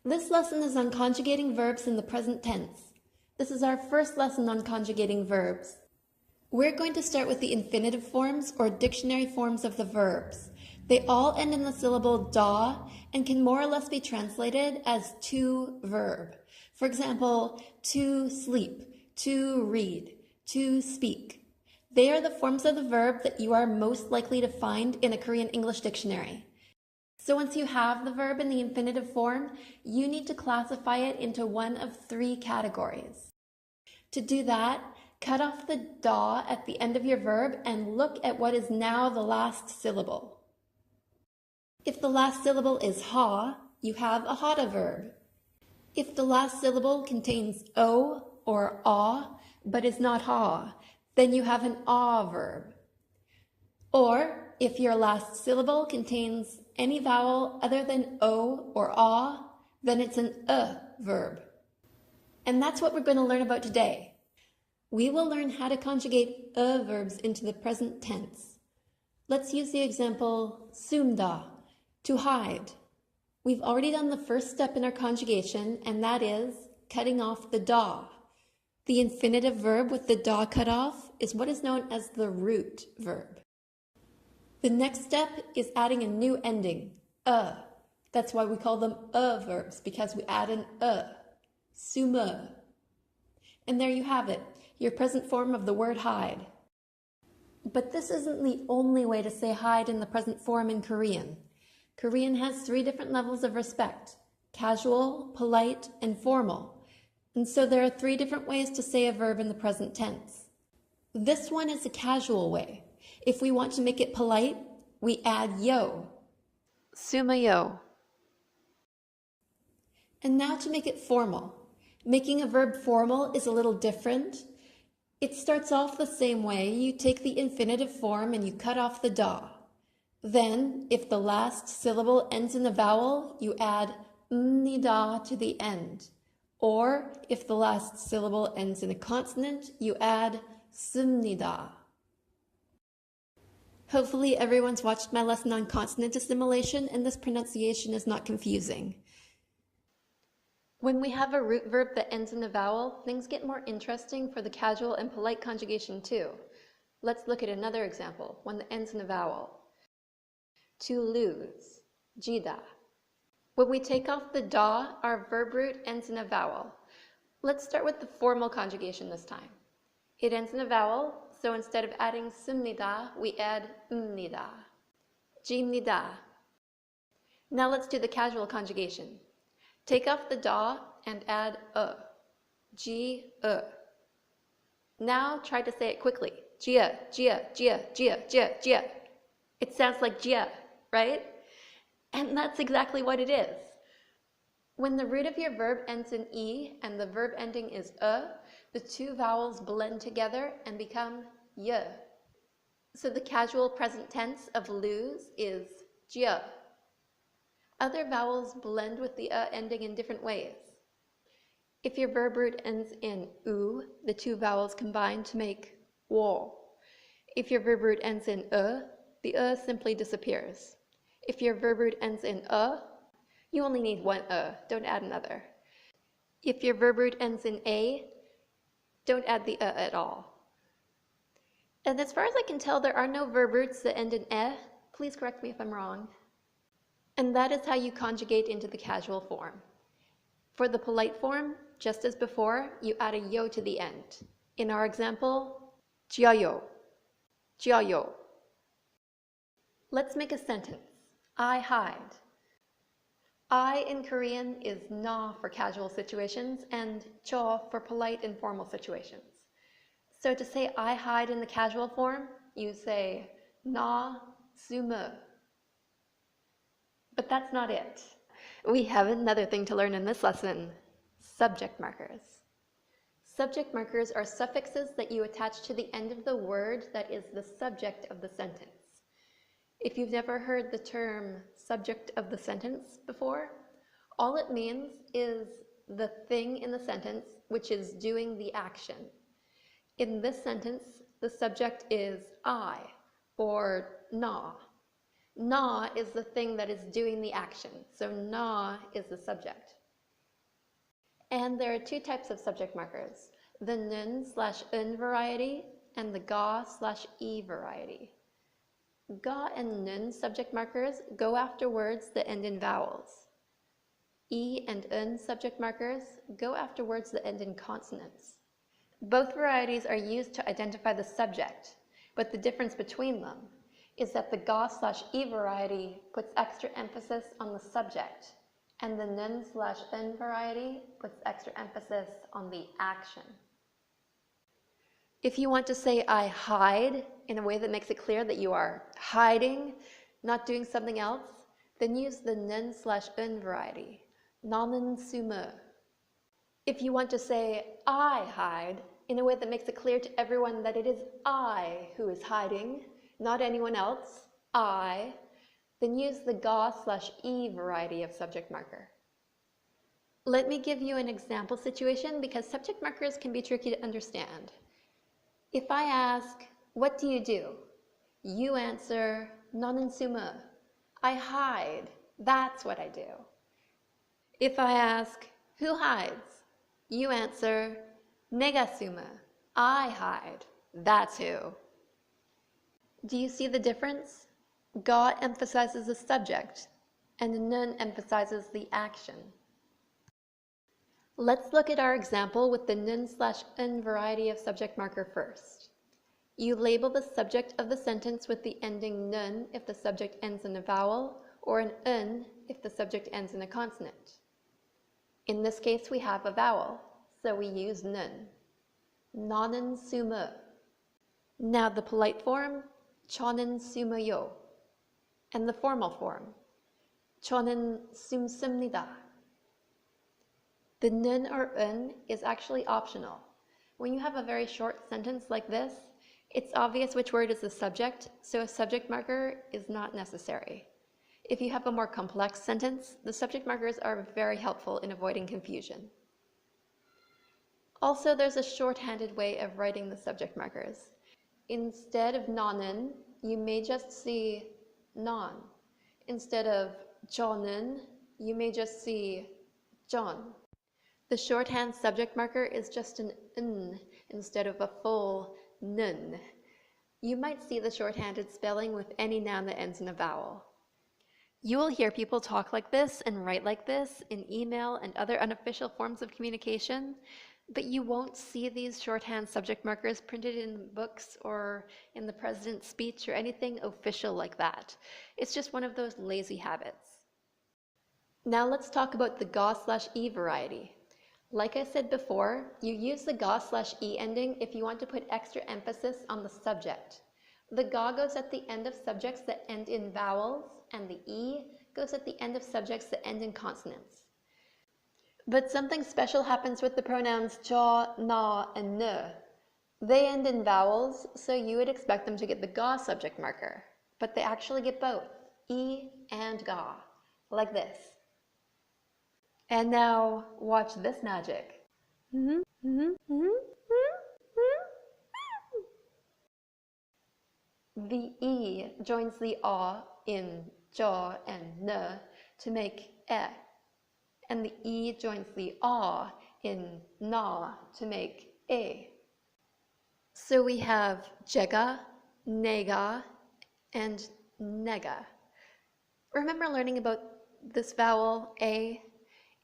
This lesson is on conjugating verbs in the present tense. This is our first lesson on conjugating verbs. We're going to start with the infinitive forms or dictionary forms of the verbs. They all end in the syllable da and can more or less be translated as to verb. For example, to sleep, to read, to speak. They are the forms of the verb that you are most likely to find in a Korean English dictionary. So once you have the verb in the infinitive form, you need to classify it into one of three categories. To do that, cut off the da at the end of your verb and look at what is now the last syllable. If the last syllable is ha, you have a hada verb. If the last syllable contains o or ah, but is not ha, then you have an ah verb. Or if your last syllable contains any vowel other than o or ah, then it's an verb. And that's what we're going to learn about today. We will learn how to conjugate verbs into the present tense. Let's use the example sumda, to hide. We've already done the first step in our conjugation, and that is cutting off the da. The infinitive verb with the da cut off is what is known as the root verb. The next step is adding a new ending, That's why we call them verbs, because we add an suma. And there you have it, your present form of the word hide. But this isn't the only way to say hide in the present form in Korean. Korean has 3 different levels of respect: casual, polite, and formal. And so there are 3 different ways to say a verb in the present tense. This one is a casual way. If we want to make it polite, we add yo. Sumayo. And now to make it formal. Making a verb formal is a little different. It starts off the same way. You take the infinitive form and you cut off the da. Then, if the last syllable ends in a vowel, you add nida to the end. Or, if the last syllable ends in a consonant, you add sumnida. Hopefully everyone's watched my lesson on consonant assimilation and this pronunciation is not confusing. When we have a root verb that ends in a vowel, things get more interesting for the casual and polite conjugation too. Let's look at another example, one that ends in a vowel. To lose, jida. When we take off the da, our verb root ends in a vowel. Let's start with the formal conjugation this time. It ends in a vowel, so instead of adding sumnida, we add nida. Jimnida. Now let's do the casual conjugation. Take off the da and add ji. Now try to say it quickly. Jia, jia, jia, jia, jia, jia. It sounds like jia, right? And that's exactly what it is. When the root of your verb ends in e and the verb ending is the 2 vowels blend together and become y. So the casual present tense of lose is jia. Other vowels blend with the ending in different ways. If your verb root ends in u, the 2 vowels combine to make wo. If your verb root ends in the simply disappears. If your verb root ends in you only need one don't add another. If your verb root ends in a, don't add the at all. And as far as I can tell, there are no verb roots that end in Please correct me if I'm wrong. And that is how you conjugate into the casual form. For the polite form, just as before, you add a yo to the end. In our example, jiayo, jiayo. Let's make a sentence. I hide. I in Korean is na for casual situations and cho for polite and formal situations. So to say I hide in the casual form, you say na sumu. But that's not it. We have another thing to learn in this lesson. Subject markers. Subject markers are suffixes that you attach to the end of the word that is the subject of the sentence. If you've never heard the term subject of the sentence before, all it means is the thing in the sentence which is doing the action. In this sentence, the subject is I or na. Na is the thing that is doing the action, so na is the subject. And there are two types of subject markers, the nun/un variety and the ga/e variety. Ga and nun subject markers go after words that end in vowels. E and un subject markers go after words that end in consonants. Both varieties are used to identify the subject, but the difference between them is that the ga/e variety puts extra emphasis on the subject, and the nun/un variety puts extra emphasis on the action. If you want to say I hide in a way that makes it clear that you are hiding, not doing something else, then use the nun/un variety, nanen sume. If you want to say I hide in a way that makes it clear to everyone that it is I who is hiding, not anyone else, I, then use the ga/e variety of subject marker. Let me give you an example situation because subject markers can be tricky to understand. If I ask, what do you do? You answer, nanen sume. I hide. That's what I do. If I ask, who hides? You answer, nega sume. I hide. That's who. Do you see the difference? Ga emphasizes the subject, and nun emphasizes the action. Let's look at our example with the nun/un variety of subject marker first. You label the subject of the sentence with the ending nun if the subject ends in a vowel, or an un if the subject ends in a consonant. In this case, we have a vowel, so we use nun. Nanen sume. Now the polite form, chonen sume yo. And the formal form, chonen sumsumnida. The nun or un is actually optional. When you have a very short sentence like this, it's obvious which word is the subject, so a subject marker is not necessary. If you have a more complex sentence, the subject markers are very helpful in avoiding confusion. Also, there's a shorthanded way of writing the subject markers. Instead of nanen, you may just see non. Instead of jonen, you may just see John. The shorthand subject marker is just an n instead of a full nun. You might see the shorthanded spelling with any noun that ends in a vowel. You will hear people talk like this and write like this in email and other unofficial forms of communication, but you won't see these shorthand subject markers printed in books or in the president's speech or anything official like that. It's just one of those lazy habits. Now let's talk about the ga/e variety. Like I said before, you use the ga/e ending if you want to put extra emphasis on the subject. The ga goes at the end of subjects that end in vowels, and the e goes at the end of subjects that end in consonants. But something special happens with the pronouns cha, na, and ne. They end in vowels, so you would expect them to get the ga subject marker, but they actually get both, e and ga, like this. And now, watch this magic. The e joins the a in ja and ne to make e, and the e joins the a in na to make e. So we have jega, nega, and nega. Remember learning about this vowel, a?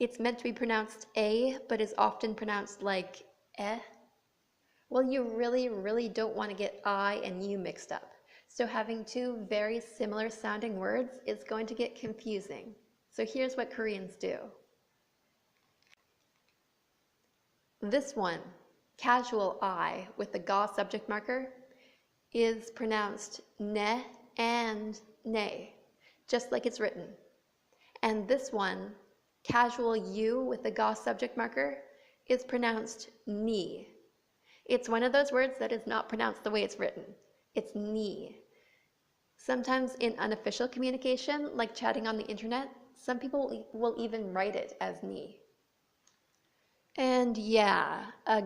It's meant to be pronounced a, but is often pronounced like eh. Well, you really don't want to get I and you mixed up. So having two very similar sounding words is going to get confusing. So here's what Koreans do. This one, casual I with the ga subject marker, is pronounced ne and ne, just like it's written. And this one, casual U with the ga subject marker, is pronounced ni. It's one of those words that is not pronounced the way it's written. It's ni. Sometimes in unofficial communication, like chatting on the internet, some people will even write it as ni. And yeah, a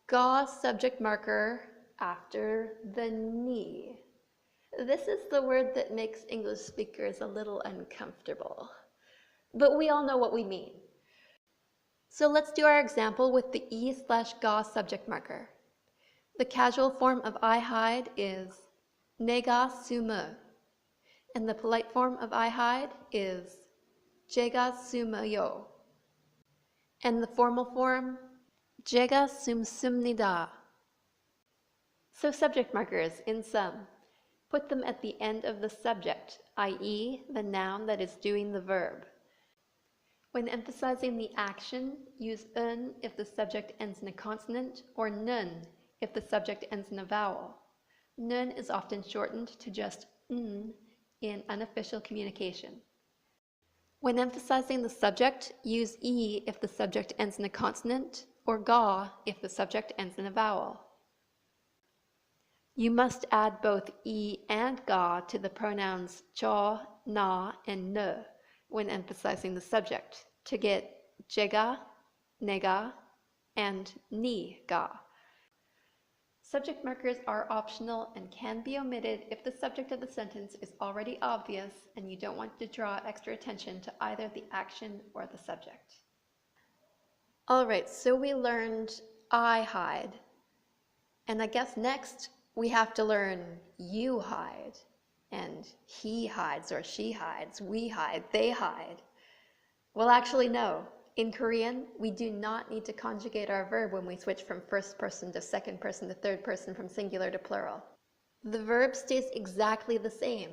ga subject marker after the ni. This is the word that makes English speakers a little uncomfortable. But we all know what we mean. So let's do our example with the e/ga subject marker. The casual form of Ihide is 내가 숨어, and the polite form of Ihide is 제가 숨어요, and the formal form 제가 숨습니다. So subject markers, in sum, put them at the end of the subject, i.e. the noun that is doing the verb. When emphasizing the action, use un if the subject ends in a consonant, or nun if the subject ends in a vowel. Nun is often shortened to just n in unofficial communication. When emphasizing the subject, use e if the subject ends in a consonant, or ga if the subject ends in a vowel. You must add both e and ga to the pronouns cho, na, and ne when emphasizing the subject to get 제가, 내가, and 니가. Subject markers are optional and can be omitted if the subject of the sentence is already obvious and you don't want to draw extra attention to either the action or the subject. Alright, so we learned I hide. And I guess next we have to learn you hide. And he hides or she hides, we hide, they hide. Well, actually, no. In Korean, we do not need to conjugate our verb when we switch from first person to second person to third person, from singular to plural. The verb stays exactly the same.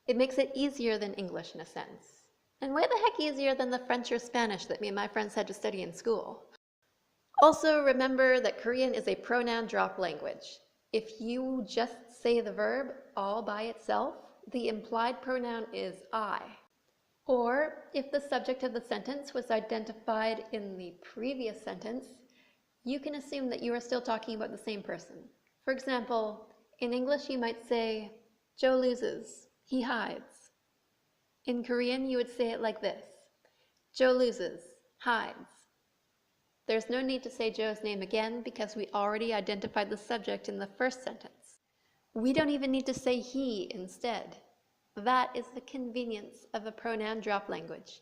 It makes it easier than English in a sense. And way the heck easier than the French or Spanish that me and my friends had to study in school. Also, remember that Korean is a pronoun drop language. If you just say the verb all by itself, the implied pronoun is I. Or, if the subject of the sentence was identified in the previous sentence, you can assume that you are still talking about the same person. For example, in English you might say, Joe loses, he hides. In Korean you would say it like this, Joe loses, hides. There's no need to say Joe's name again because we already identified the subject in the first sentence. We don't even need to say he instead. That is the convenience of a pronoun drop language.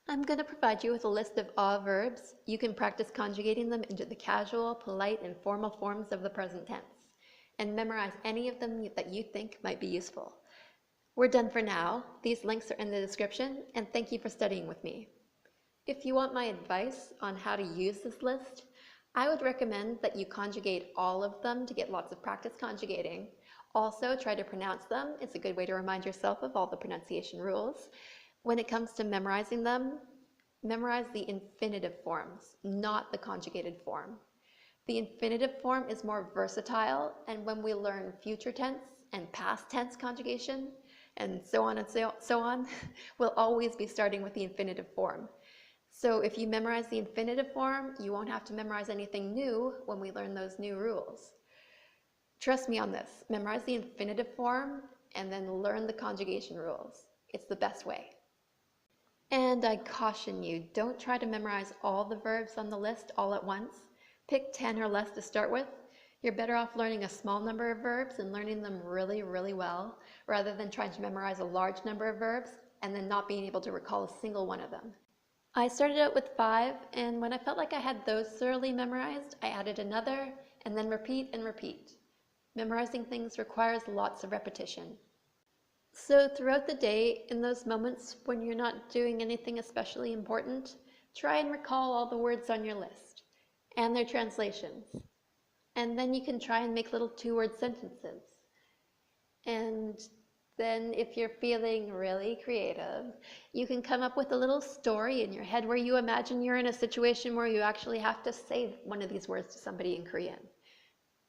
I'm going to provide you with a list of all verbs. You can practice conjugating them into the casual, polite, and formal forms of the present tense, and memorize any of them that you think might be useful. We're done for now. These links are in the description, and thank you for studying with me. If you want my advice on how to use this list, I would recommend that you conjugate all of them to get lots of practice conjugating. Also, try to pronounce them. It's a good way to remind yourself of all the pronunciation rules. When it comes to memorizing them, memorize the infinitive forms, not the conjugated form. The infinitive form is more versatile, and when we learn future tense and past tense conjugation, and so on and so on, we'll always be starting with the infinitive form. So if you memorize the infinitive form, you won't have to memorize anything new when we learn those new rules. Trust me on this. Memorize the infinitive form and then learn the conjugation rules. It's the best way. And I caution you, don't try to memorize all the verbs on the list all at once. Pick 10 or less to start with. You're better off learning a small number of verbs and learning them really, really well, rather than trying to memorize a large number of verbs and then not being able to recall a single one of them. I started out with 5, and when I felt like I had those thoroughly memorized, I added another, and then repeat and repeat. Memorizing things requires lots of repetition. So throughout the day, in those moments when you're not doing anything especially important, try and recall all the words on your list, and their translations. And then you can try and make little 2-word sentences. And then if you're feeling really creative, you can come up with a little story in your head where you imagine you're in a situation where you actually have to say one of these words to somebody in Korean.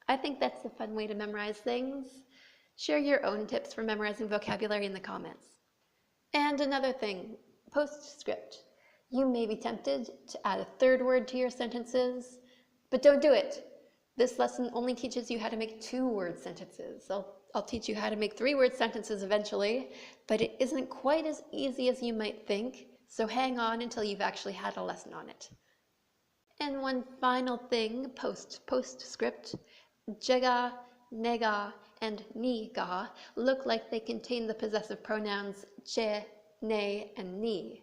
I think that's a fun way to memorize things. Share your own tips for memorizing vocabulary in the comments. And another thing, postscript. You may be tempted to add a 3rd word to your sentences, but don't do it. This lesson only teaches you how to make 2-word sentences. I'll teach you how to make 3-word sentences eventually, but it isn't quite as easy as you might think, so hang on until you've actually had a lesson on it. And one final thing, postscript, 제가, 내가, and 니가 look like they contain the possessive pronouns 제, 내, and 니.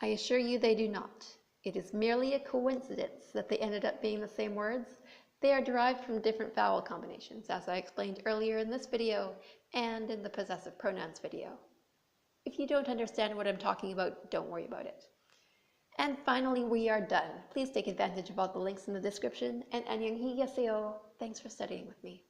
I assure you they do not. It is merely a coincidence that they ended up being the same words. They are derived from different vowel combinations, as I explained earlier in this video and in the possessive pronouns video. If you don't understand what I'm talking about, don't worry about it. And finally, we are done. Please take advantage of all the links in the description, and annyeonghaseyo. Thanks for studying with me.